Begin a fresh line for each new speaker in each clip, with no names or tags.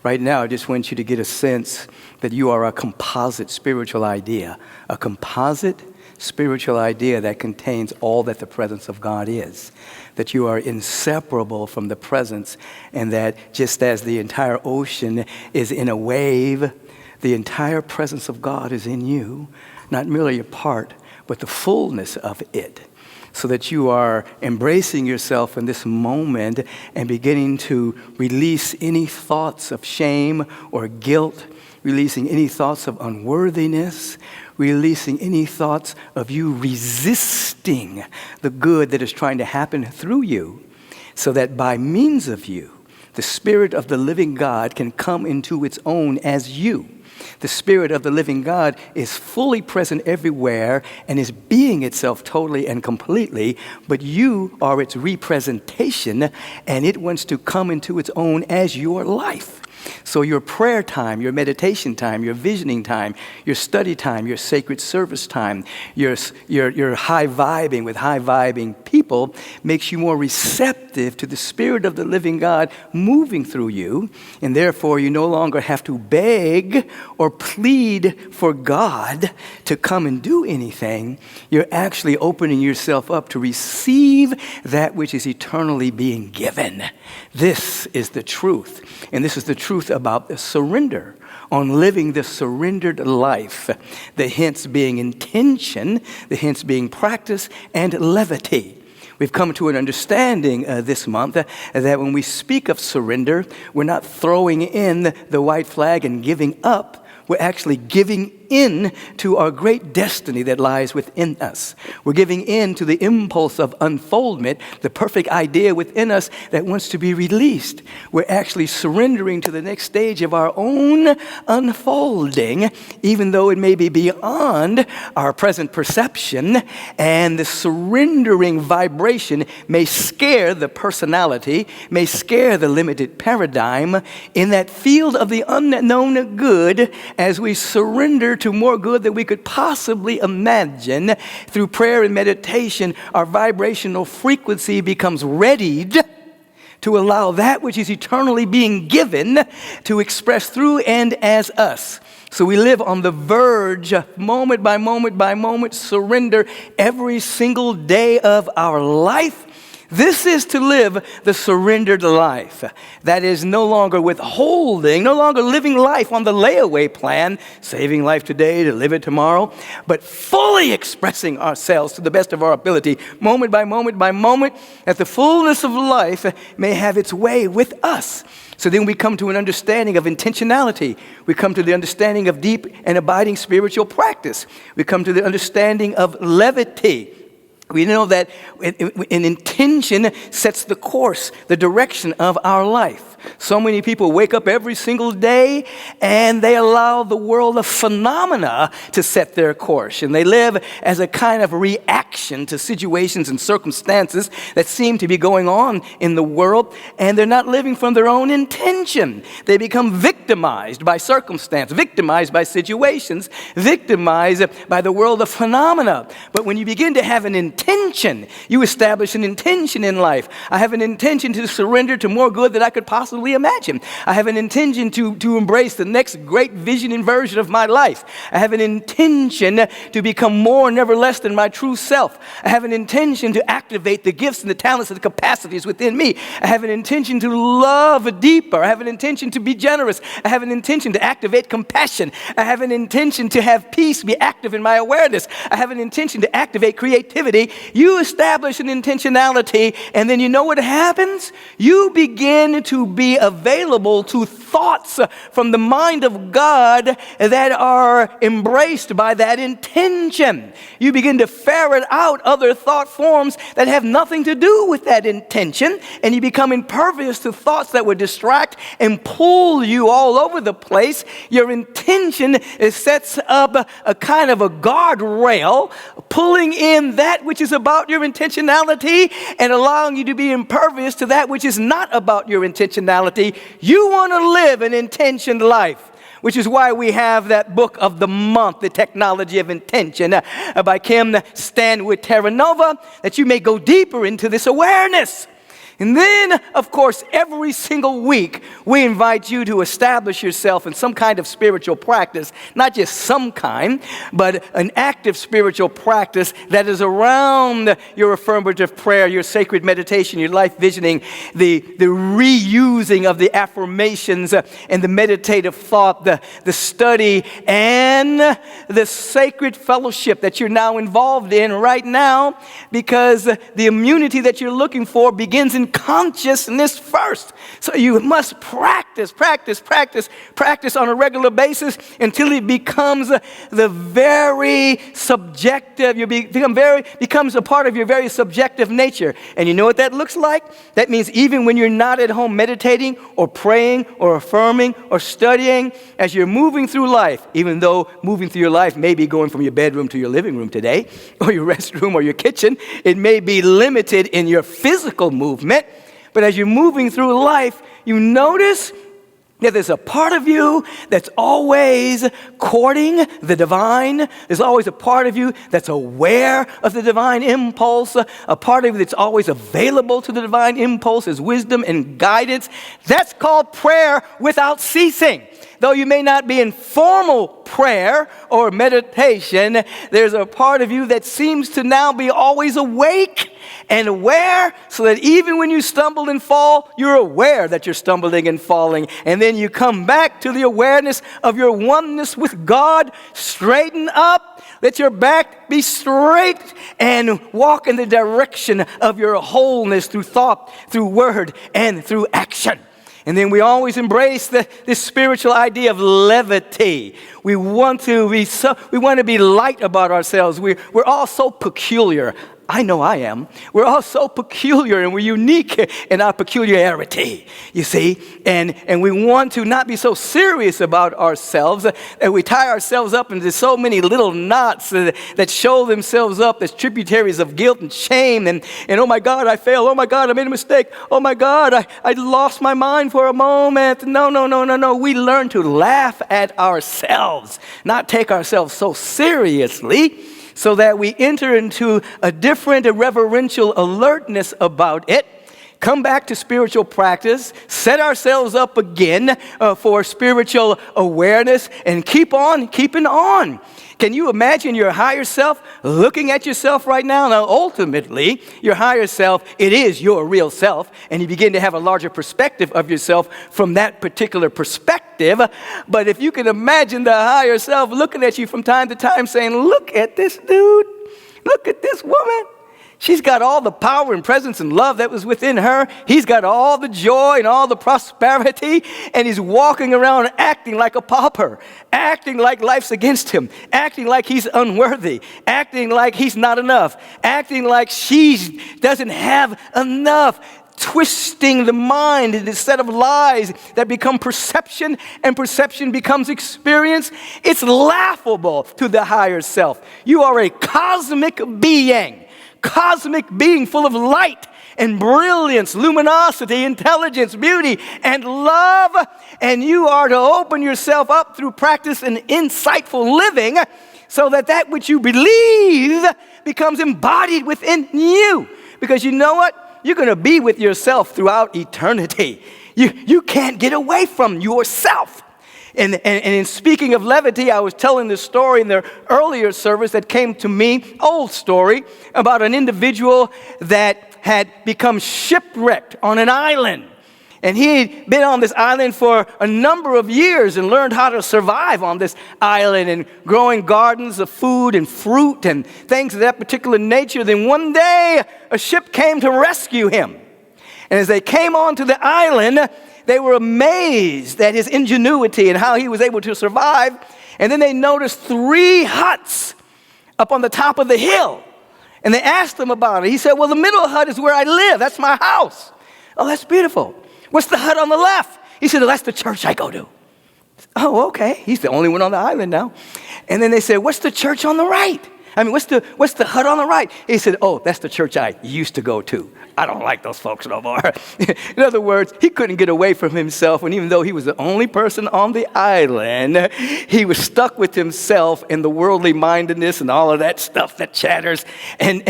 Right now, I just want you to get a sense that you are a composite spiritual idea, a composite spiritual idea that contains all that the presence of God is, that you are inseparable from the presence, and that just as the entire ocean is in a wave, the entire presence of God is in you, not merely a part, but the fullness of it. So that you are embracing yourself in this moment and beginning to release any thoughts of shame or guilt, releasing any thoughts of unworthiness, releasing any thoughts of you resisting the good that is trying to happen through you, so that by means of you, the Spirit of the living God can come into its own as you. The Spirit of the living God is fully present everywhere and is being itself totally and completely, but you are its representation, and it wants to come into its own as your life. So your prayer time, your meditation time, your visioning time, your study time, your sacred service time, your high vibing with high vibing people makes you more receptive to the Spirit of the living God moving through you, and therefore you no longer have to beg or plead for God to come and do anything. You're actually opening yourself up to receive that which is eternally being given. This is the truth, and this is the truth about the surrender, on living the surrendered life, the hints being intention, the hints being practice, and levity. We've come to an understanding this month that when we speak of surrender, we're not throwing in the white flag and giving up. We're actually giving in to our great destiny that lies within us. We're giving in to the impulse of unfoldment, the perfect idea within us that wants to be released. We're actually surrendering to the next stage of our own unfolding, even though it may be beyond our present perception, and the surrendering vibration may scare the personality, may scare the limited paradigm in that field of the unknown good as we surrender to more good than we could possibly imagine. Through prayer and meditation, our vibrational frequency becomes readied to allow that which is eternally being given to express through and as us. So we live on the verge, moment by moment by moment, surrender every single day of our life. This is to live the surrendered life. That is no longer withholding, no longer living life on the layaway plan, saving life today to live it tomorrow, but fully expressing ourselves to the best of our ability, moment by moment by moment, that the fullness of life may have its way with us. So then we come to an understanding of intentionality. We come to the understanding of deep and abiding spiritual practice. We come to the understanding of levity. We know that an intention sets the course, the direction of our life. So many people wake up every single day and they allow the world of phenomena to set their course. And they live as a kind of reaction to situations and circumstances that seem to be going on in the world. And they're not living from their own intention. They become victimized by circumstance, victimized by situations, victimized by the world of phenomena. But when you begin to have an intention, you establish an intention in life. I have an intention to surrender to more good than I could possibly imagine. I have an intention to embrace the next great vision and version of my life. I have an intention to become more, never less than my true self. I have an intention to activate the gifts and the talents and the capacities within me. I have an intention to love deeper. I have an intention to be generous. I have an intention to activate compassion. I have an intention to have peace be active in my awareness. I have an intention to activate creativity. You establish an intentionality, and then you know what happens? You begin to be available to thoughts from the mind of God that are embraced by that intention. You begin to ferret out other thought forms that have nothing to do with that intention, and you become impervious to thoughts that would distract and pull you all over the place. Your intention sets up a kind of a guardrail, pulling in that which is about your intentionality and allowing you to be impervious to that which is not about your intentionality. You want to live an intentioned life, which is why we have that book of the month, The Technology of Intention, by Kim Stanwood Terranova, that you may go deeper into this awareness. And then, of course, every single week, we invite you to establish yourself in some kind of spiritual practice, not just some kind, but an active spiritual practice that is around your affirmative prayer, your sacred meditation, your life visioning, the reusing of the affirmations and the meditative thought, the study, and the sacred fellowship that you're now involved in right now, because the immunity that you're looking for begins in consciousness first. So you must practice on a regular basis until it becomes the very subjective. Becomes a part of your very subjective nature. And you know what that looks like? That means even when you're not at home meditating or praying or affirming or studying, as you're moving through life, even though moving through your life may be going from your bedroom to your living room today, or your restroom or your kitchen, it may be limited in your physical movement. But as you're moving through life, you notice that there's a part of you that's always courting the divine. There's always a part of you that's aware of the divine impulse. A part of you that's always available to the divine impulse as wisdom and guidance. That's called prayer without ceasing. Though you may not be in formal prayer or meditation, there's a part of you that seems to now be always awake and aware, so that even when you stumble and fall, you're aware that you're stumbling and falling. And then you come back to the awareness of your oneness with God. Straighten up. Let your back be straight and walk in the direction of your wholeness through thought, through word, and through action. And then we always embrace this spiritual idea of levity. We want to be light about ourselves. We're all so peculiar. I know I am. We're all so peculiar, and we're unique in our peculiarity, you see. And we want to not be so serious about ourselves that we tie ourselves up into so many little knots that show themselves up as tributaries of guilt and shame. And oh my God, I failed. Oh my God, I made a mistake. Oh my God, I lost my mind for a moment. No. We learn to laugh at ourselves, not take ourselves so seriously, so that we enter into a different reverential alertness about it. Come back to spiritual practice, set ourselves up again for spiritual awareness, and keep on keeping on. Can you imagine your higher self looking at yourself right now? Now, ultimately, your higher self, it is your real self, and you begin to have a larger perspective of yourself from that particular perspective. But if you can imagine the higher self looking at you from time to time saying, look at this dude, look at this woman. She's got all the power and presence and love that was within her. He's got all the joy and all the prosperity, and he's walking around acting like a pauper, acting like life's against him, acting like he's unworthy, acting like he's not enough, acting like she doesn't have enough, twisting the mind in a set of lies that become perception, and perception becomes experience. It's laughable to the higher self. You are a cosmic being full of light and brilliance, luminosity, intelligence, beauty, and love. And you are to open yourself up through practice and insightful living, so that which you believe becomes embodied within you. Because you know what? You're going to be with yourself throughout eternity. You can't get away from yourself. And in speaking of levity, I was telling this story in the earlier service that came to me, old story, about an individual that had become shipwrecked on an island. And he had been on this island for a number of years and learned how to survive on this island and growing gardens of food and fruit and things of that particular nature. Then one day, a ship came to rescue him. And as they came onto the island, they were amazed at his ingenuity and how he was able to survive. And then they noticed 3 huts up on the top of the hill. And they asked him about it. He said, well, the middle hut is where I live. That's my house. Oh, that's beautiful. What's the hut on the left? He said, well, that's the church I go to. Oh, okay. He's the only one on the island now. And then they said, what's the church on the right? I mean, what's the hut on the right? He said, oh, that's the church I used to go to. I don't like those folks no more. In other words, he couldn't get away from himself, and even though he was the only person on the island, he was stuck with himself and the worldly mindedness and all of that stuff that chatters. And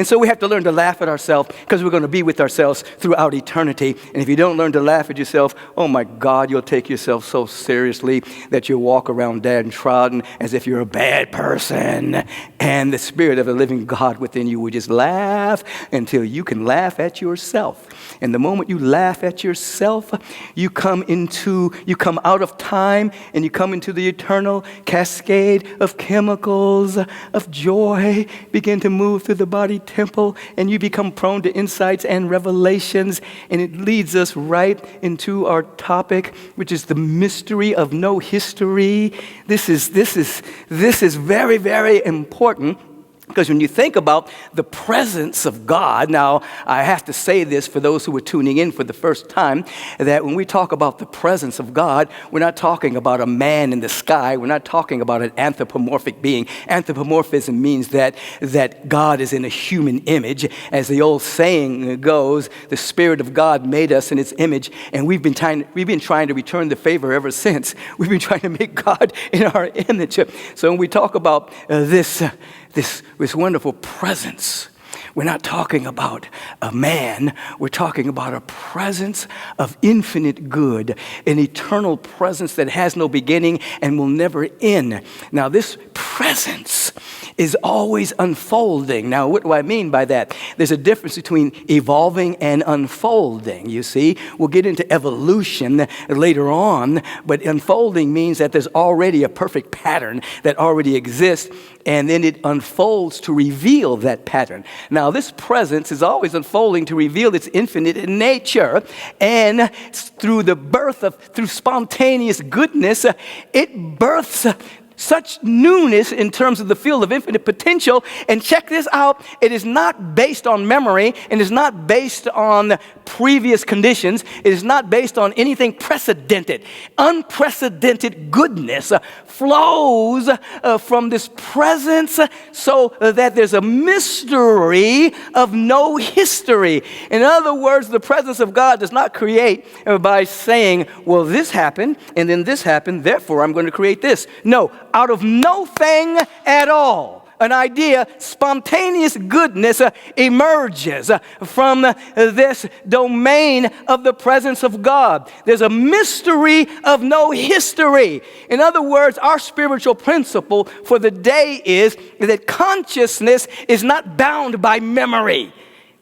so we have to learn to laugh at ourselves, because we're going to be with ourselves throughout eternity. And if you don't learn to laugh at yourself, oh my God, you'll take yourself so seriously that you'll walk around downtrodden as if you're a bad person. And the Spirit of the living God within you will just laugh until you can laugh at yourself. And the moment you laugh at yourself, you come out of time and you come into the eternal cascade of chemicals of joy begin to move through the body temple, and you become prone to insights and revelations. And it leads us right into our topic, which is the mystery of no history. This is very, very important. Because when you think about the presence of God, now I have to say this for those who are tuning in for the first time, that when we talk about the presence of God, we're not talking about a man in the sky. We're not talking about an anthropomorphic being. Anthropomorphism means that God is in a human image. As the old saying goes, the Spirit of God made us in its image, and we've been trying to return the favor ever since. We've been trying to make God in our image. So when we talk about this wonderful presence, we're not talking about a man. We're talking about a presence of infinite good, an eternal presence that has no beginning and will never end. Now, this presence is always unfolding. Now, what do I mean by that? There's a difference between evolving and unfolding, you see. We'll get into evolution later on, but unfolding means that there's already a perfect pattern that already exists, and then it unfolds to reveal that pattern. Now, this presence is always unfolding to reveal its infinite nature, and through spontaneous goodness, it births such newness in terms of the field of infinite potential. And check this out, it is not based on memory, and is not based on previous conditions. It is not based on anything precedented. Unprecedented goodness flows from this presence, so that there's a mystery of no history. In other words, the presence of God does not create by saying, well, this happened, and then this happened, therefore I'm going to create this. No, out of no thing at all, an idea, spontaneous goodness emerges from this domain of the presence of God. There's a mystery of no history. In other words, our spiritual principle for the day is that consciousness is not bound by memory.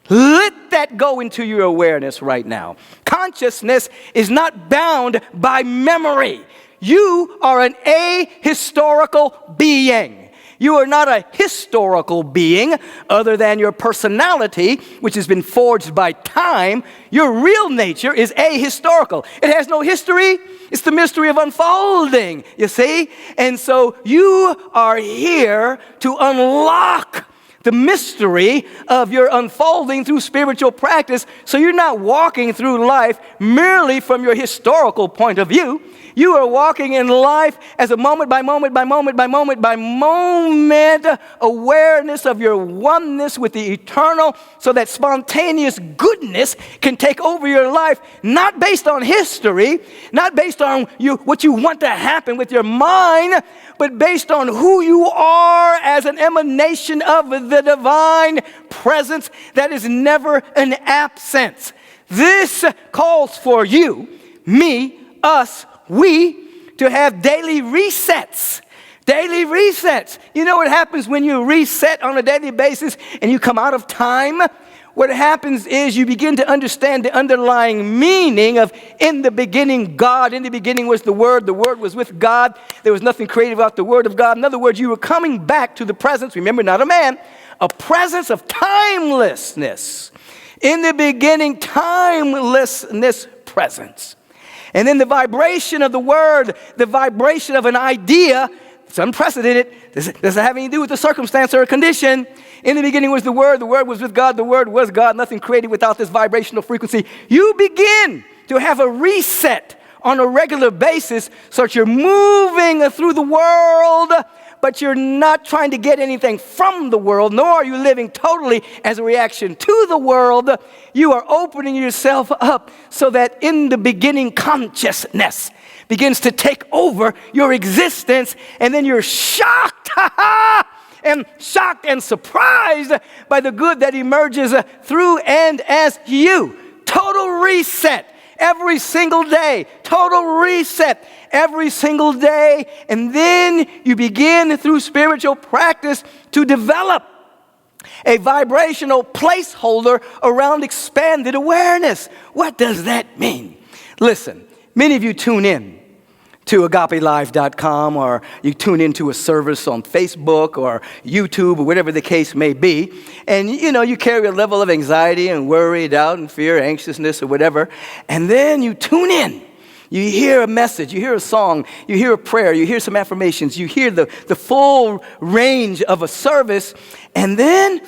Let that go into your awareness right now. Consciousness is not bound by memory. You are an ahistorical being. You are not a historical being other than your personality, which has been forged by time. Your real nature is ahistorical. It has no history. It's the mystery of unfolding, you see? And so you are here to unlock the mystery of your unfolding through spiritual practice, so you're not walking through life merely from your historical point of view. You are walking in life as a moment by moment by moment by moment by moment awareness of your oneness with the eternal, so that spontaneous goodness can take over your life, not based on history, not based on what you want to happen with your mind, but based on who you are as an emanation of the divine presence that is never an absence. This calls for you, me, us, we, to have daily resets. Daily resets. You know what happens when you reset on a daily basis and you come out of time? What happens is you begin to understand the underlying meaning of in the beginning God. In the beginning was the Word was with God. There was nothing created without the Word of God. In other words, you were coming back to the presence, remember, not a man, a presence of timelessness. In the beginning, timelessness presence. And then the vibration of the word, the vibration of an idea, it's unprecedented. Doesn't have anything to do with the circumstance or a condition. In the beginning was the Word was with God, the Word was God, nothing created without this vibrational frequency. You begin to have a reset on a regular basis, so that you're moving through the world but you're not trying to get anything from the world, nor are you living totally as a reaction to the world. You are opening yourself up so that in the beginning consciousness begins to take over your existence, and then you're shocked and surprised by the good that emerges through and as you. Total reset every single day. Total reset every single day. And then you begin through spiritual practice to develop a vibrational placeholder around expanded awareness. What does that mean? Listen, many of you tune in to agapelive.com, or you tune into a service on Facebook or YouTube or whatever the case may be, and you carry a level of anxiety and worry, doubt and fear, anxiousness or whatever, and then you tune in. You hear a message, you hear a song, you hear a prayer, you hear some affirmations, you hear the full range of a service, and then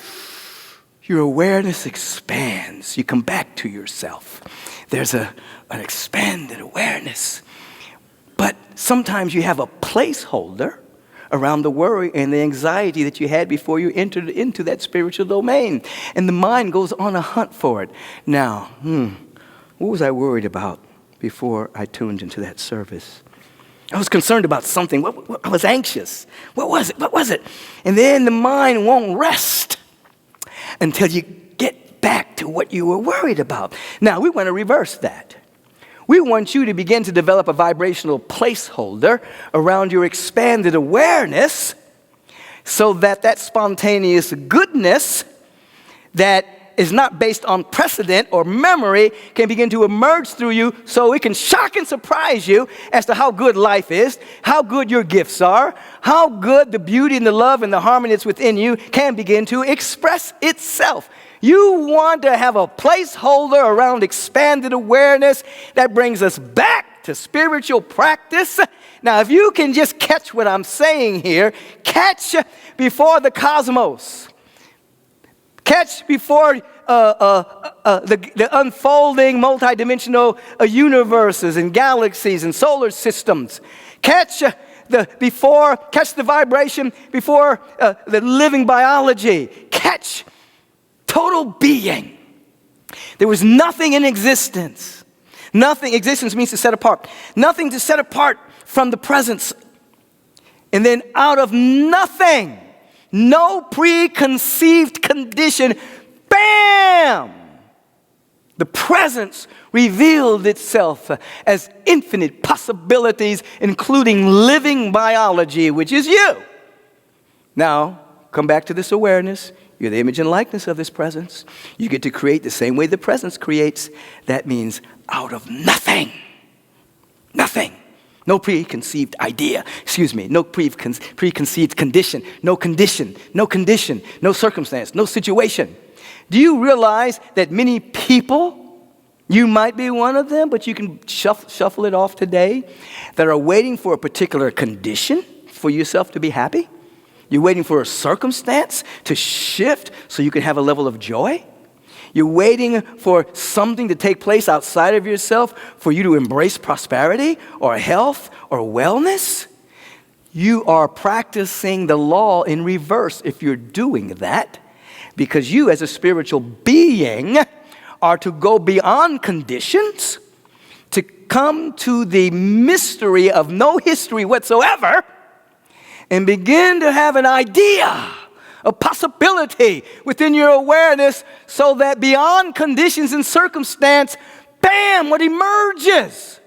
your awareness expands. You come back to yourself. There's an expanded awareness. But sometimes you have a placeholder around the worry and the anxiety that you had before you entered into that spiritual domain. And the mind goes on a hunt for it. Now, what was I worried about before I tuned into that service? I was concerned about something. I was anxious. What was it? What was it? And then the mind won't rest until you get back to what you were worried about. Now, we want to reverse that. We want you to begin to develop a vibrational placeholder around your expanded awareness so that spontaneous goodness that is not based on precedent or memory can begin to emerge through you, so it can shock and surprise you as to how good life is, how good your gifts are, how good the beauty and the love and the harmony that's within you can begin to express itself. You want to have a placeholder around expanded awareness that brings us back to spiritual practice. Now, if you can just catch what I'm saying here, catch before the cosmos. Catch before the unfolding multidimensional universes and galaxies and solar systems. Catch the vibration before the living biology. Catch total being. There was nothing in existence. Nothing. Existence means to set apart. Nothing to set apart from the presence. And then out of nothing, no preconceived condition, bam! The presence revealed itself as infinite possibilities, including living biology, which is you. Now, come back to this awareness. You're the image and likeness of this presence. You get to create the same way the presence creates. That means out of nothing. Nothing. No preconceived idea. No preconceived condition. No condition. No circumstance. No situation. Do you realize that many people, you might be one of them, but you can shuffle it off today, that are waiting for a particular condition for yourself to be happy? You're waiting for a circumstance to shift so you can have a level of joy? You're waiting for something to take place outside of yourself for you to embrace prosperity or health or wellness? You are practicing the law in reverse if you're doing that, because you as a spiritual being are to go beyond conditions, to come to the mystery of no history whatsoever, and begin to have an idea, a possibility within your awareness, so that beyond conditions and circumstance, bam, what emerges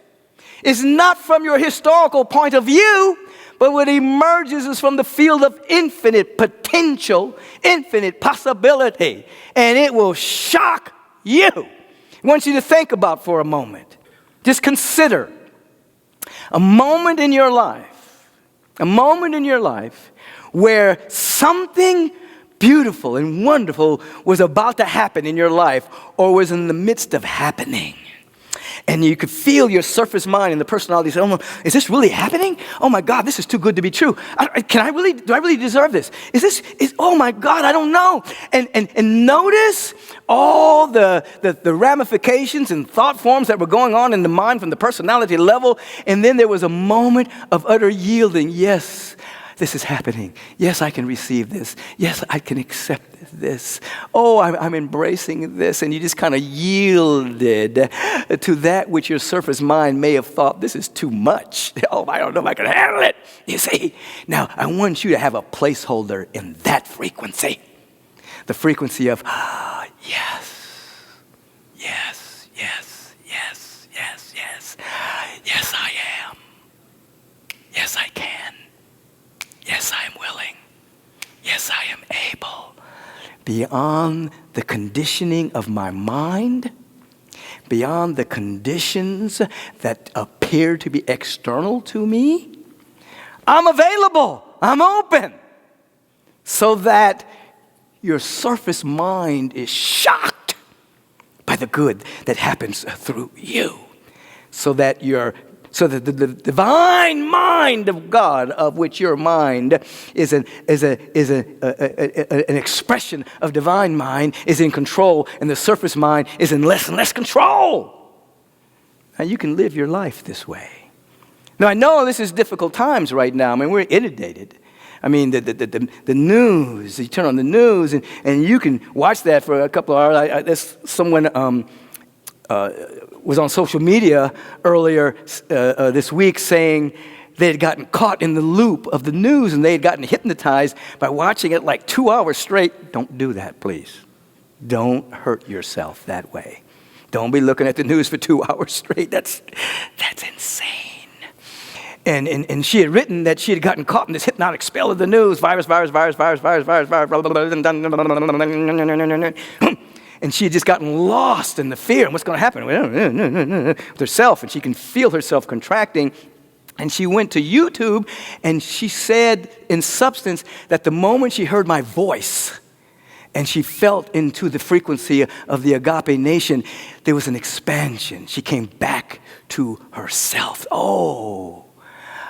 is not from your historical point of view, but what emerges is from the field of infinite potential, infinite possibility, and it will shock you. I want you to think about for a moment. Just consider a moment in your life where something beautiful and wonderful was about to happen in your life, or was in the midst of happening. And you could feel your surface mind and the personality say, "Oh, is this really happening? Oh my God, this is too good to be true. Do I really deserve this? Oh my God, I don't know." And notice all the ramifications and thought forms that were going on in the mind from the personality level. And then there was a moment of utter yielding. Yes, this is happening. Yes, I can receive this. Yes, I can accept this. Oh, I'm embracing this. And you just kind of yielded to that which your surface mind may have thought, this is too much. Oh, I don't know if I can handle it. You see? Now, I want you to have a placeholder in that frequency. The frequency of, yes, yes, yes, yes, yes, yes. Yes, I am. Yes, I can. Yes, I am willing. Yes, I am able. Beyond the conditioning of my mind, beyond the conditions that appear to be external to me, I'm available. I'm open. So that your surface mind is shocked by the good that happens through you. So that the divine mind of God, of which your mind is an expression of divine mind, is in control, and the surface mind is in less and less control. Now you can live your life this way. Now I know this is difficult times right now. I mean, we're inundated. I mean, the news, you turn on the news, and you can watch that for a couple of hours. There's someone was on social media earlier this week saying they had gotten caught in the loop of the news, and they had gotten hypnotized by watching it like 2 hours straight. Don't do that, please. Don't hurt yourself that way. Don't be looking at the news for 2 hours straight. That's insane. And she had written that she had gotten caught in this hypnotic spell of the news. Virus. And she had just gotten lost in the fear. And what's going to happen with herself? And she can feel herself contracting. And she went to YouTube, and she said in substance that the moment she heard my voice and she felt into the frequency of the Agape nation, there was an expansion. She came back to herself. Oh,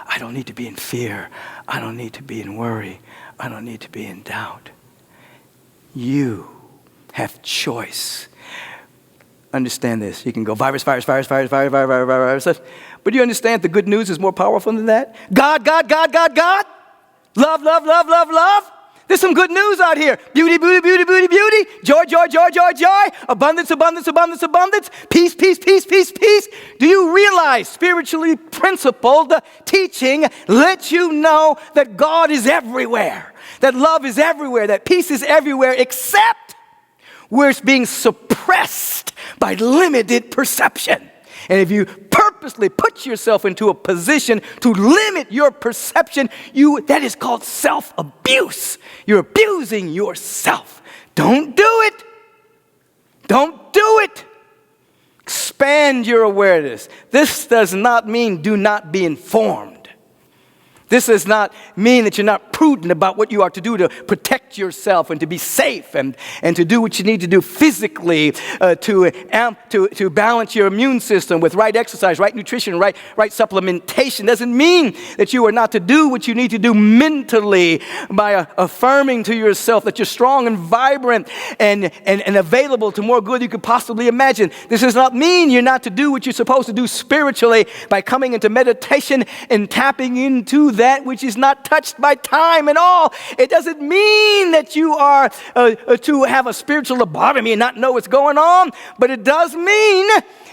I don't need to be in fear. I don't need to be in worry. I don't need to be in doubt. You have choice. Understand this. You can go virus. But do you understand the good news is more powerful than that? God. Love. There's some good news out here. Beauty. Joy. Abundance. Peace. Do you realize spiritually principled teaching lets you know that God is everywhere, that love is everywhere, that peace is everywhere, except where it's being suppressed by limited perception. And if you purposely put yourself into a position to limit your perception, that is called self-abuse. You're abusing yourself. Don't do it. Don't do it. Expand your awareness. This does not mean do not be informed. This does not mean that you're not prudent about what you are to do to protect yourself and to be safe and to do what you need to do physically to balance your immune system with right exercise, right nutrition, right supplementation. Doesn't mean that you are not to do what you need to do mentally by affirming to yourself that you're strong and vibrant and available to more good you could possibly imagine. This does not mean you're not to do what you're supposed to do spiritually by coming into meditation and tapping into that which is not touched by time at all. It doesn't mean that you are to have a spiritual lobotomy and not know what's going on, but it does mean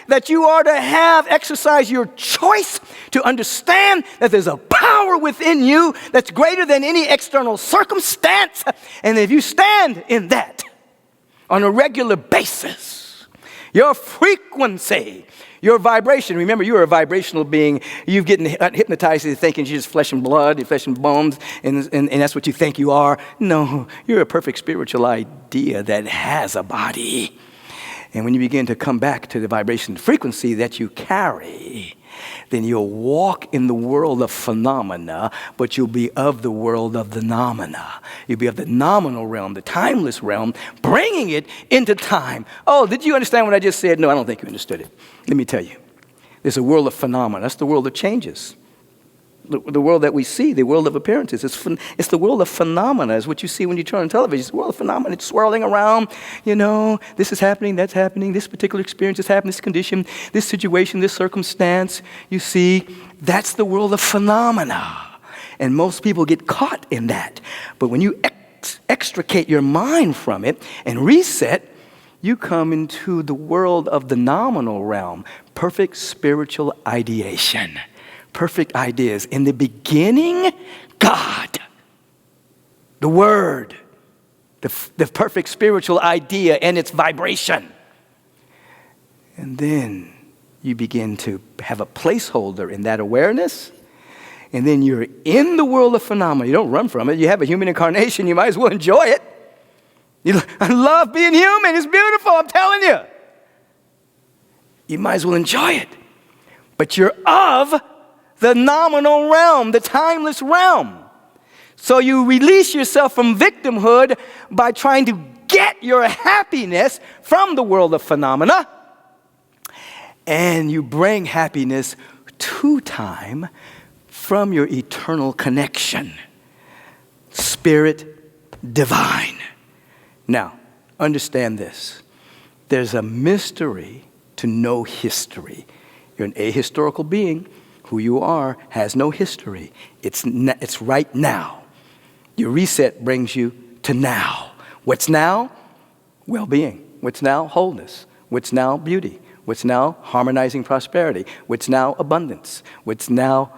that you are to exercise your choice to understand that there's a power within you that's greater than any external circumstance. And if you stand in that on a regular basis, your frequency, your vibration, remember you're a vibrational being. You've getting hypnotized into thinking you're just flesh and blood, you're flesh and bones, and that's what you think you are. No, you're a perfect spiritual idea that has a body. And when you begin to come back to the vibration frequency that you carry, then you'll walk in the world of phenomena, but you'll be of the world of the nomina. You'll be of the nominal realm, the timeless realm, bringing it into time. Oh, did you understand what I just said? No, I don't think you understood it. Let me tell you. There's a world of phenomena. That's the world of changes. The world that we see, the world of appearances, it's the world of phenomena. It's what you see when you turn on television. It's the world of phenomena. It's swirling around. This is happening, that's happening. This particular experience is happening, this condition, this situation, this circumstance. You see, that's the world of phenomena. And most people get caught in that. But when you extricate your mind from it and reset, you come into the world of the nominal realm, perfect spiritual ideation, perfect ideas. In the beginning, God, the Word, the perfect spiritual idea and its vibration. And then you begin to have a placeholder in that awareness. And then you're in the world of phenomena. You don't run from it. You have a human incarnation. You might as well enjoy it. I love being human. It's beautiful, I'm telling you. You might as well enjoy it. But you're of the nominal realm, the timeless realm. So you release yourself from victimhood by trying to get your happiness from the world of phenomena. And you bring happiness to time from your eternal connection. Spirit divine. Now, understand this. There's a mystery to no history. You're an ahistorical being. Who you are has no history. It's right now. Your reset brings you to now. What's now? Well-being. What's now? Wholeness. What's now? Beauty. What's now? Harmonizing prosperity. What's now? Abundance. What's now?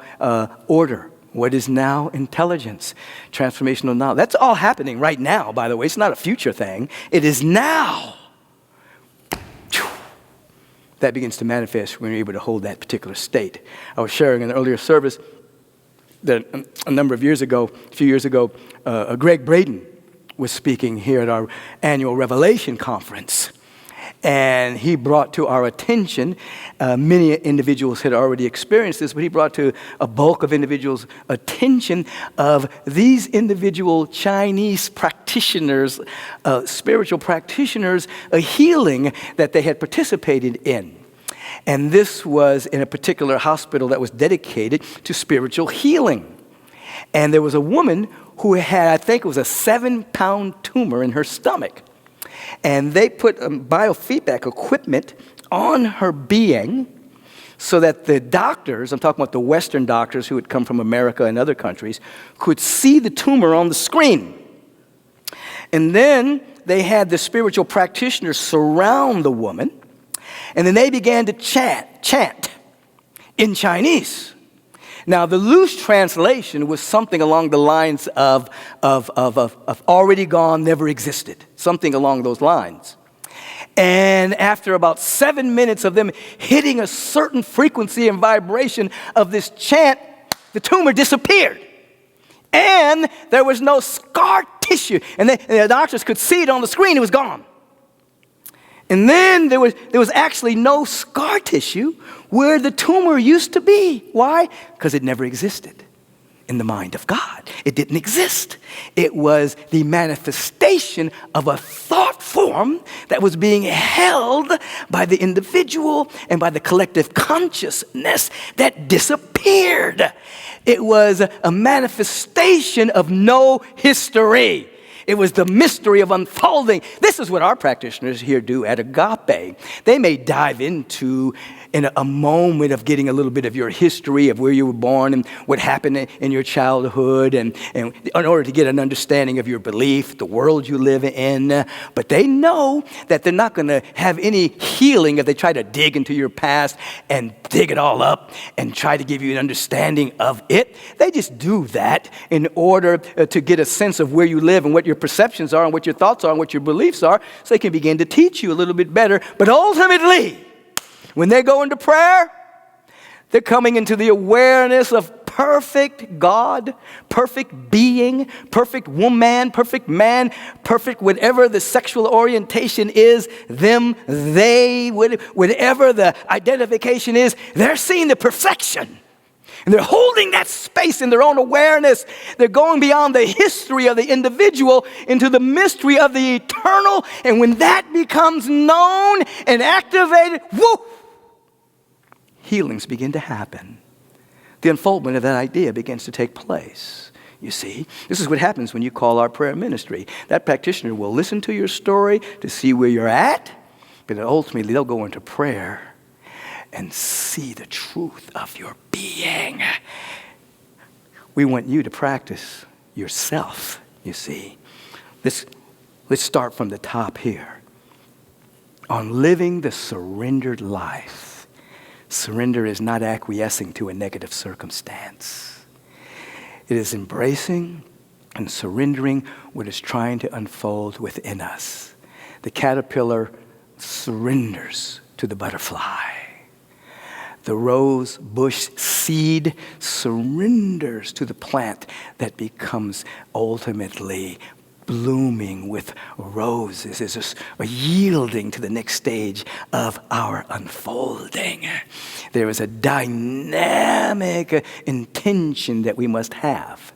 Order. What is now? Intelligence. Transformational knowledge. That's all happening right now, by the way. It's not a future thing. It is now. That begins to manifest when you're able to hold that particular state. I was sharing in an earlier service that a few years ago, Greg Braden was speaking here at our annual Revelation Conference. And he brought to our attention, many individuals had already experienced this, but he brought to a bulk of individuals' attention of these individual Chinese practitioners, spiritual practitioners, a healing that they had participated in. And this was in a particular hospital that was dedicated to spiritual healing. And there was a woman who had, I think it was a 7-pound tumor in her stomach. And they put biofeedback equipment on her being so that the doctors, I'm talking about the Western doctors who had come from America and other countries, could see the tumor on the screen. And then they had the spiritual practitioners surround the woman, and then they began to chant in Chinese. Now, the loose translation was something along the lines of already gone, never existed, something along those lines. And after about 7 minutes of them hitting a certain frequency and vibration of this chant, the tumor disappeared. And there was no scar tissue. And the doctors could see it on the screen, it was gone. And then there was actually no scar tissue where the tumor used to be. Why? Because it never existed in the mind of God. It didn't exist. It was the manifestation of a thought form that was being held by the individual and by the collective consciousness that disappeared. It was a manifestation of no history. It was the mystery of unfolding. This is what our practitioners here do at Agape. They may dive into in a moment of getting a little bit of your history of where you were born and what happened in your childhood and in order to get an understanding of your belief, the world you live in. But they know that they're not going to have any healing if they try to dig into your past and dig it all up and try to give you an understanding of it. They just do that in order to get a sense of where you live and what your perceptions are and what your thoughts are and what your beliefs are so they can begin to teach you a little bit better. But ultimately, when they go into prayer, they're coming into the awareness of perfect God, perfect being, perfect woman, perfect man, perfect whatever the sexual orientation is, them, they, whatever the identification is, they're seeing the perfection. And they're holding that space in their own awareness. They're going beyond the history of the individual into the mystery of the eternal. And when that becomes known and activated, whoo! Healings begin to happen. The unfoldment of that idea begins to take place. You see, this is what happens when you call our prayer ministry. That practitioner will listen to your story to see where you're at, but ultimately they'll go into prayer and see the truth of your being. we want you to practice yourself, you see. Let's start from the top here. On living the surrendered life. Surrender is not acquiescing to a negative circumstance. It is embracing and surrendering what is trying to unfold within us. The caterpillar surrenders to the butterfly. The rose bush seed surrenders to the plant that becomes ultimately blooming with roses. It's just a yielding to the next stage of our unfolding. There is a dynamic intention that we must have.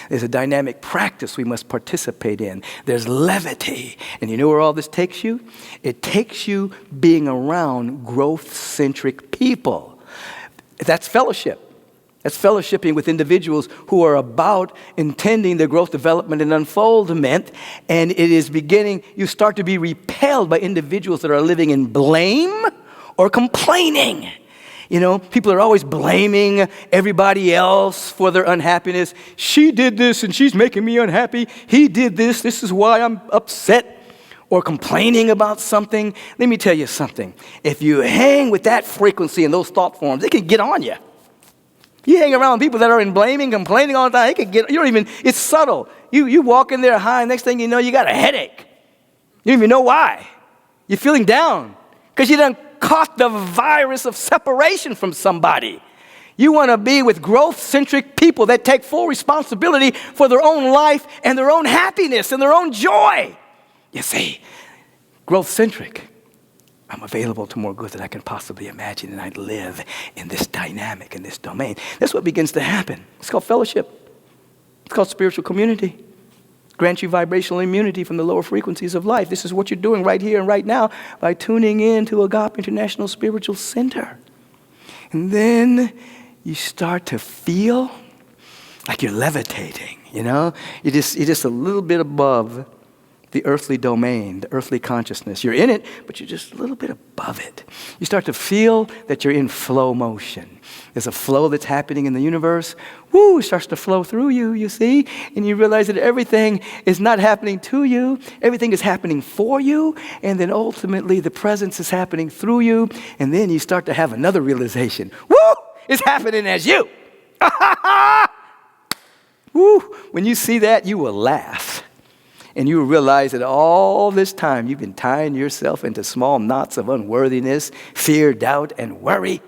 There's a dynamic practice we must participate in. There's levity. And you know where all this takes you? It takes you being around growth-centric people. That's fellowship. That's fellowshipping with individuals who are about intending their growth, development, and unfoldment. And it is beginning, you start to be repelled by individuals that are living in blame or complaining. You know, people are always blaming everybody else for their unhappiness. She did this and she's making me unhappy. He did this. This is why I'm upset. Or complaining about something. Let me tell you something. If you hang with that frequency and those thought forms, it can get on you. You hang around people that are in blaming, complaining all the time, it can get, you don't even, it's subtle. You walk in there high, next thing you know, you got a headache. You don't even know why. You're feeling down because you done caught the virus of separation from somebody. You want to be with growth-centric people that take full responsibility for their own life and their own happiness and their own joy. You see, growth-centric. I'm available to more good than I can possibly imagine, and I live in this dynamic, in this domain. That's what begins to happen. It's called fellowship. It's called spiritual community. Grant you vibrational immunity from the lower frequencies of life. This is what you're doing right here and right now by tuning in to Agape International Spiritual Center. And then you start to feel like you're levitating, you know? You're just a little bit above the earthly domain, the earthly consciousness. You're in it, but you're just a little bit above it. You start to feel that you're in flow motion. There's a flow that's happening in the universe. Woo, it starts to flow through you, you see? And you realize that everything is not happening to you. Everything is happening for you. And then ultimately the presence is happening through you. And then you start to have another realization. Woo, it's happening as you. Woo, when you see that, you will laugh. And you realize that all this time you've been tying yourself into small knots of unworthiness, fear, doubt, and worry.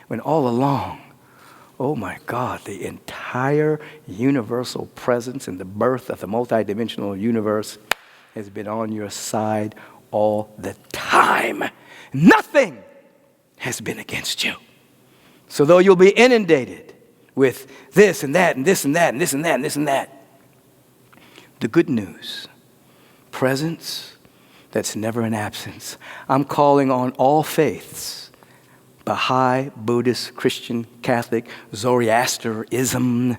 When all along, oh my God, the entire universal presence and the birth of the multidimensional universe has been on your side all the time. Nothing has been against you. So though you'll be inundated with this and that and this and that and this and that and this and that, the good news, presence that's never an absence. I'm calling on all faiths, Baha'i, Buddhist, Christian, Catholic, Zoroastrianism,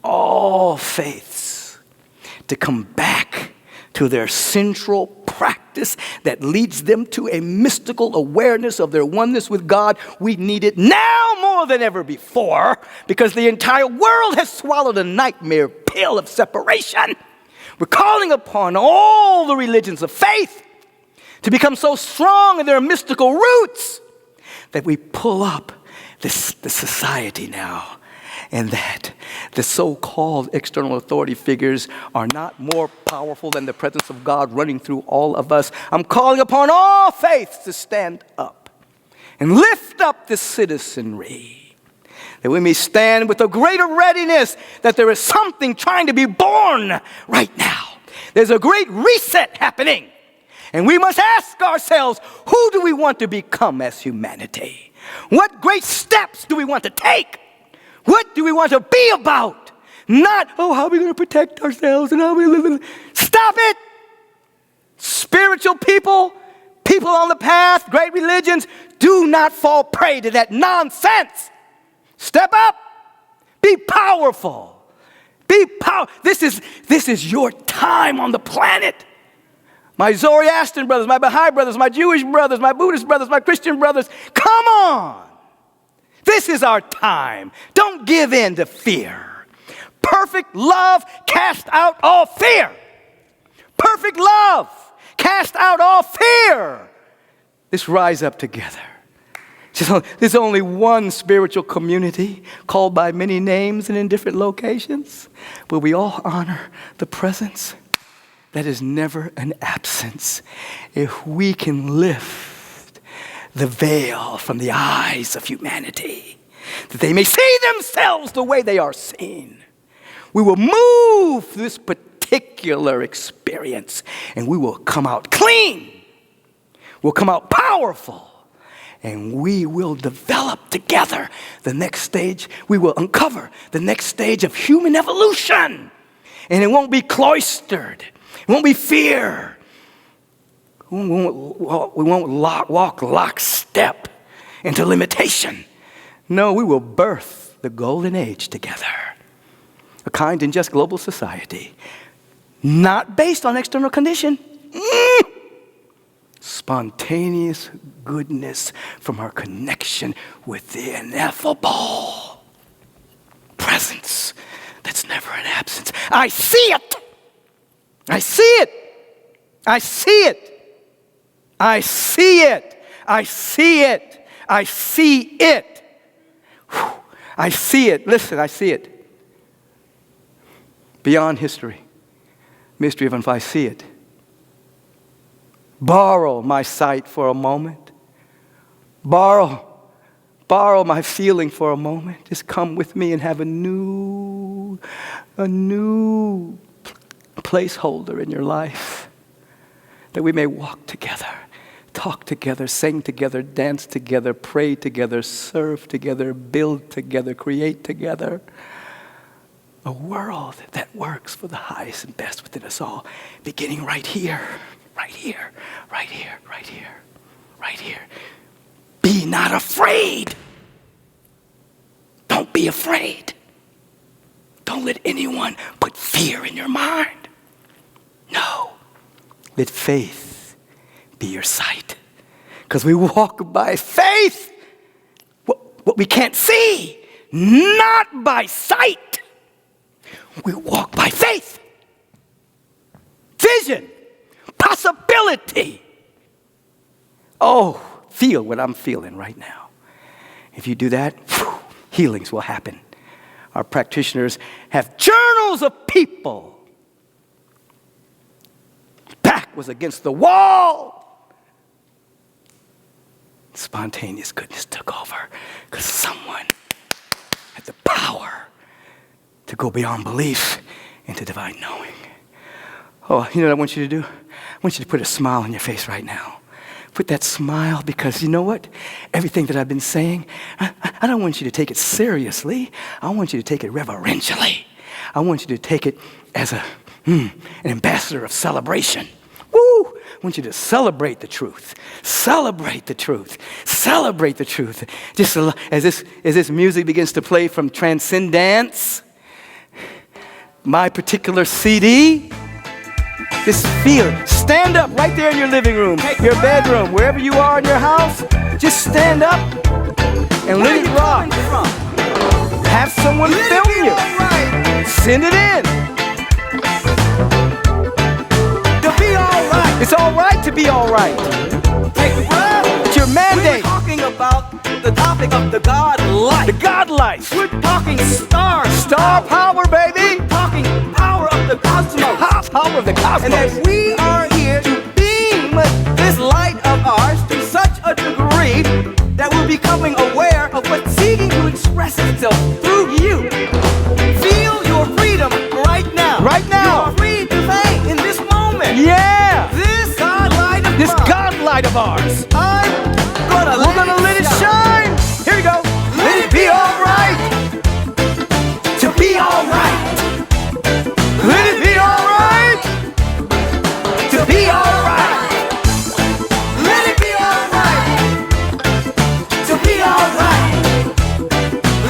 all faiths to come back to their central practice that leads them to a mystical awareness of their oneness with God. We need it now more than ever before because the entire world has swallowed a nightmare pill of separation. We're calling upon all the religions of faith to become so strong in their mystical roots that we pull up the society now, and that the so-called external authority figures are not more powerful than the presence of God running through all of us. I'm calling upon all faiths to stand up and lift up the citizenry, that we may stand with a greater readiness that there is something trying to be born right now. There's a great reset happening. And we must ask ourselves, who do we want to become as humanity? What great steps do we want to take? What do we want to be about? Not, oh, how are we going to protect ourselves and how we live? Stop it! Spiritual people, people on the path, great religions, do not fall prey to that nonsense. Step up. Be powerful. Be powerful. This is your time on the planet. My Zoroastrian brothers, my Baha'i brothers, my Jewish brothers, my Buddhist brothers, my Christian brothers, come on. This is our time. Don't give in to fear. Perfect love cast out all fear. Perfect love cast out all fear. Let's rise up together. There's only one spiritual community called by many names and in different locations, where we all honor the presence that is never an absence. If we can lift the veil from the eyes of humanity, that they may see themselves the way they are seen, we will move through this particular experience and we will come out clean. We'll come out powerful. And we will develop together the next stage. We will uncover the next stage of human evolution. And it won't be cloistered. It won't be fear. We won't walk lockstep into limitation. No, we will birth the golden age together. A kind and just global society. Not based on external condition. Spontaneous goodness from our connection with the ineffable presence that's never an absence. I see it. I see it. I see it. I see it. I see it. I see it. Whew. I see it. Listen, I see it. Beyond history. Mystery of I see it. Borrow my sight for a moment. Borrow my feeling for a moment. Just come with me and have a new placeholder in your life, that we may walk together, talk together, sing together, dance together, pray together, serve together, build together, create together. A world that works for the highest and best within us all, beginning right here. Right here, right here, right here, right here. Be not afraid. Don't be afraid. Don't let anyone put fear in your mind. No. Let faith be your sight. Because we walk by faith, what we can't see, not by sight. We walk by faith. Vision. Possibility. Oh, feel what I'm feeling right now. If you do that, healings will happen. Our practitioners have journals of people. Back was against the wall. Spontaneous goodness took over because someone had the power to go beyond belief into divine knowing. Oh, you know what I want you to do? I want you to put a smile on your face right now. Put that smile, because you know what? Everything that I've been saying, I don't want you to take it seriously. I want you to take it reverentially. I want you to take it as an ambassador of celebration. Woo! I want you to celebrate the truth. Celebrate the truth. Celebrate the truth. Just as this music begins to play from Transcendence, my particular CD, just feel it. Stand up right there in your living room, your bedroom, wherever you are in your house. Just stand up and let it rock. Have someone film you. Send it in. To be all right. It's all right to be all right. Take a breath. It's your mandate. We're talking about the topic of the God life. The God life. We're talking stars. Star power, baby. We're talking power of the cosmos. Power of the cosmos. And that we are here to beam this light of ours to such a degree that we're becoming aware of what's seeking to express itself through you. Feel your freedom right now. Right now. You are free to say in this moment. Yeah. This God light of ours. God light of ours. We're gonna let it shine. Here we go. Let it be all right. To be all right. Let it be all right. To be all right. Let it be all right. To be all right.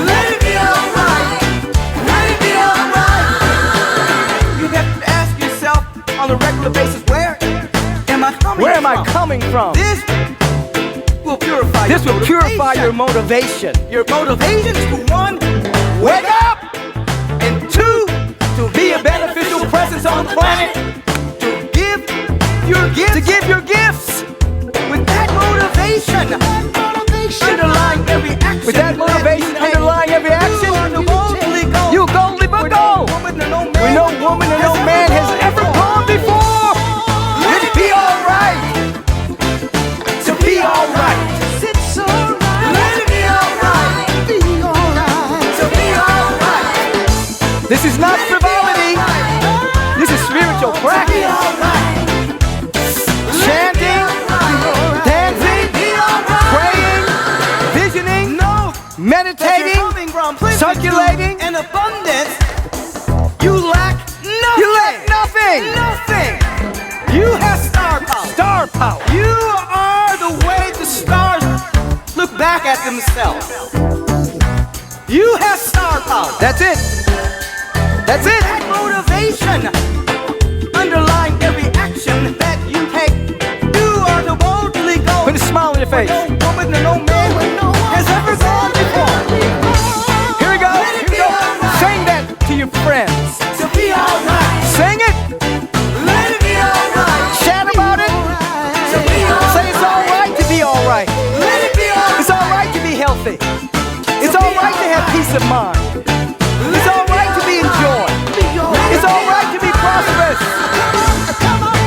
Let it be all right. Let it be all right. You have to ask yourself on a regular basis, where am I coming from? Where am I coming from? This will purify your motivation. Your motivation is to, one, wake up, and two, beneficial presence on the planet. To give your gifts. With that motivation underlying every action. With that motivation underlying every action. You boldly go. Where no woman or no man has ever gone before. Let it be all right. To be all right. It's all right. Let it be all right. Be all right. To be all right. This is not frivolity. This is spiritual practice. Chanting, dancing, praying, visioning, meditating, circulating,
in abundance. You lack nothing.
You lack nothing.
Nothing. You have star power.
Star power.
You are the way the stars look back at themselves. You have star power.
That's it. That's it.
That motivation underlying every action that you take. You are to boldly go.
Put a smile on your face.
No woman or no man has ever gone before.
Here we go. Here we go. Sing that to your friends.
To be all right.
Sing it.
Let it be all right.
Shout about it.
To be all
Say it's all right to be all right.
Let it be all
It's all right to be healthy. It's all right to have peace of mind. It's all right to be enjoyed. It's all right to be prosperous. Come on.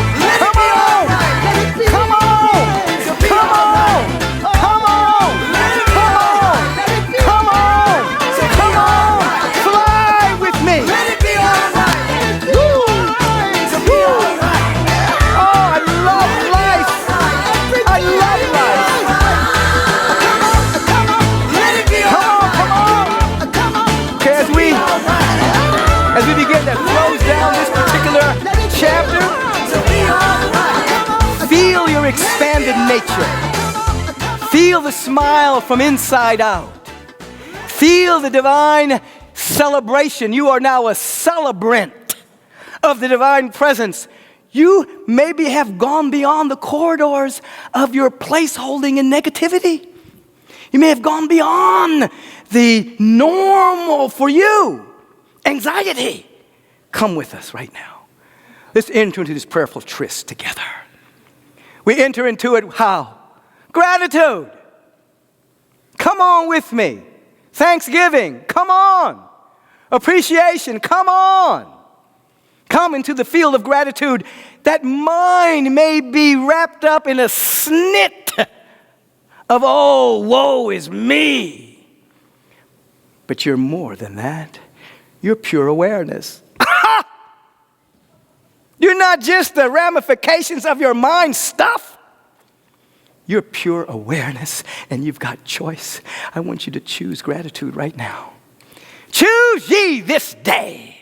Come on. Come on. Come on. Come on. Come on. Come on. Fly with me.
Let it be all right.
Woo.
To be all right.
Oh, I love life. I love life.
Let it be all right.
Come on. Okay, as we begin to close down this particular chapter,
To be all right.
feel your expanded nature. Feel the smile from inside out. Feel the divine celebration. You are now a celebrant of the divine presence. You maybe have gone beyond the corridors of your placeholding and negativity. You may have gone beyond the normal for you. Anxiety. Come with us right now. Let's enter into this prayerful tryst together. We enter into it how? Gratitude. Come on with me. Thanksgiving. Come on. Appreciation. Come on. Come into the field of gratitude. That mind may be wrapped up in a snit of, oh, woe is me. But you're more than that. You're pure awareness. You're not just the ramifications of your mind stuff. You're pure awareness, and you've got choice. I want you to choose gratitude right now. Choose ye this day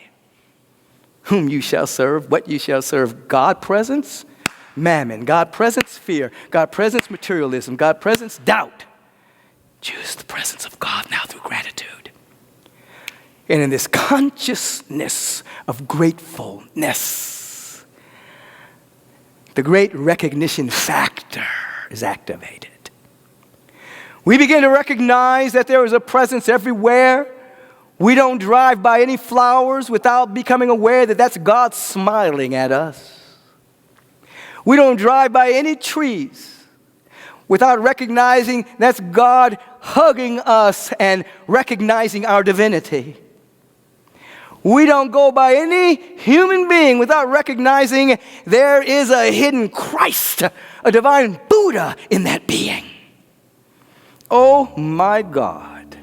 whom you shall serve, what you shall serve. God presence, mammon. God presence, fear. God presence, materialism. God presence, doubt. Choose the presence of God now through gratitude. And in this consciousness of gratefulness, the great recognition factor is activated. We begin to recognize that there is a presence everywhere. We don't drive by any flowers without becoming aware that that's God smiling at us. We don't drive by any trees without recognizing that's God hugging us and recognizing our divinity. We don't go by any human being without recognizing there is a hidden Christ, a divine Buddha in that being. Oh my God,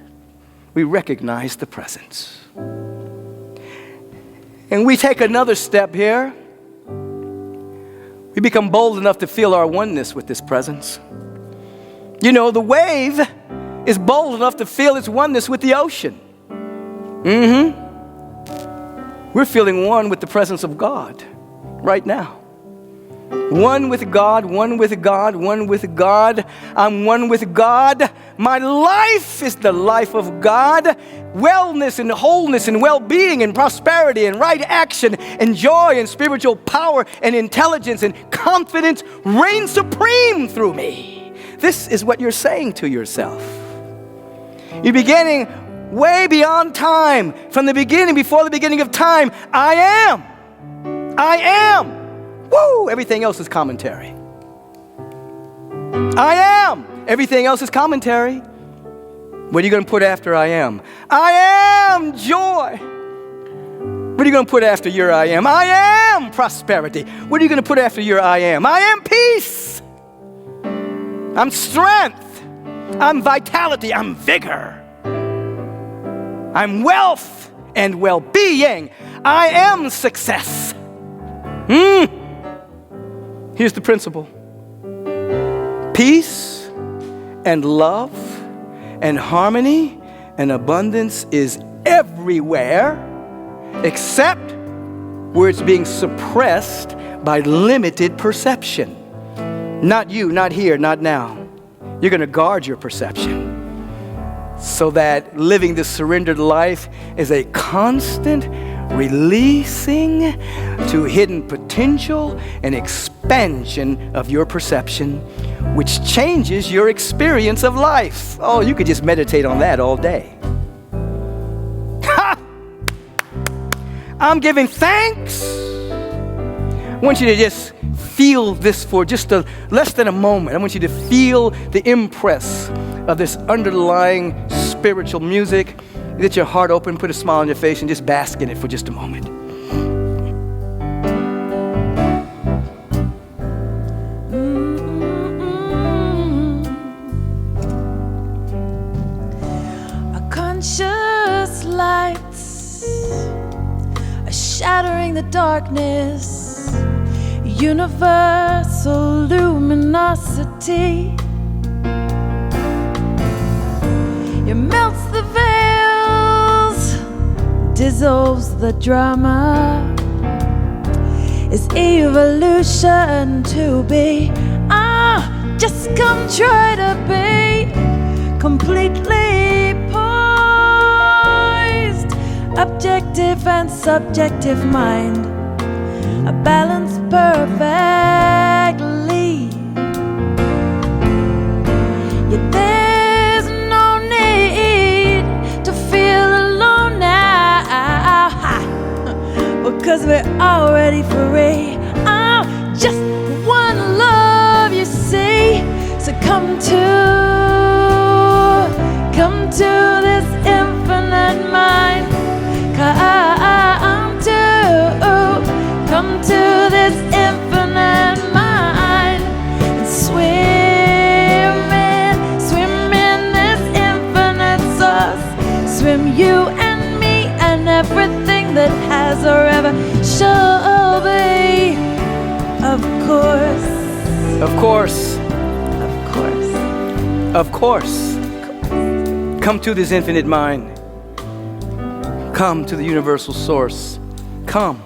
we recognize the presence. And we take another step here. We become bold enough to feel our oneness with this presence. You know, the wave is bold enough to feel its oneness with the ocean. We're feeling one with the presence of God right now. One with God, one with God, one with God. I'm one with God. My life is the life of God. Wellness and wholeness and well-being and prosperity and right action and joy and spiritual power and intelligence and confidence reign supreme through me. This is what you're saying to yourself. You're beginning way beyond time, from the beginning, before the beginning of time, I am. I am. Woo! Everything else is commentary. I am. Everything else is commentary. What are you going to put after I am? I am joy. What are you going to put after your I am? I am prosperity. What are you going to put after your I am? I am peace. I'm strength. I'm vitality. I'm vigor. I'm wealth and well-being. I am success. Here's the principle. Peace and love and harmony and abundance is everywhere except where it's being suppressed by limited perception. Not you, not here, not now. You're going to guard your perception so that living this surrendered life is a constant releasing to hidden potential and expansion of your perception, which changes your experience of life. Oh, you could just meditate on that all day. Ha! I'm giving thanks. I want you to just feel this for just less than a moment. I want you to feel the impress of this underlying spiritual music. Get your heart open, put a smile on your face, and just bask in it for just a moment.
Our conscious lights are shattering the darkness, universal luminosity. It melts the veils, dissolves the drama. It's evolution to be. Just come try to be completely poised. Objective and subjective mind, a balance perfectly. Yet there's no need to feel alone now, because we're already free. Just one love, you see. So come to this infinite mind. Come to this infinite mind and swim in this infinite source. Swim you and me and everything that has or ever shall be. Of course.
Of course.
Of course.
Of course. Come to this infinite mind. Come to the universal source. Come.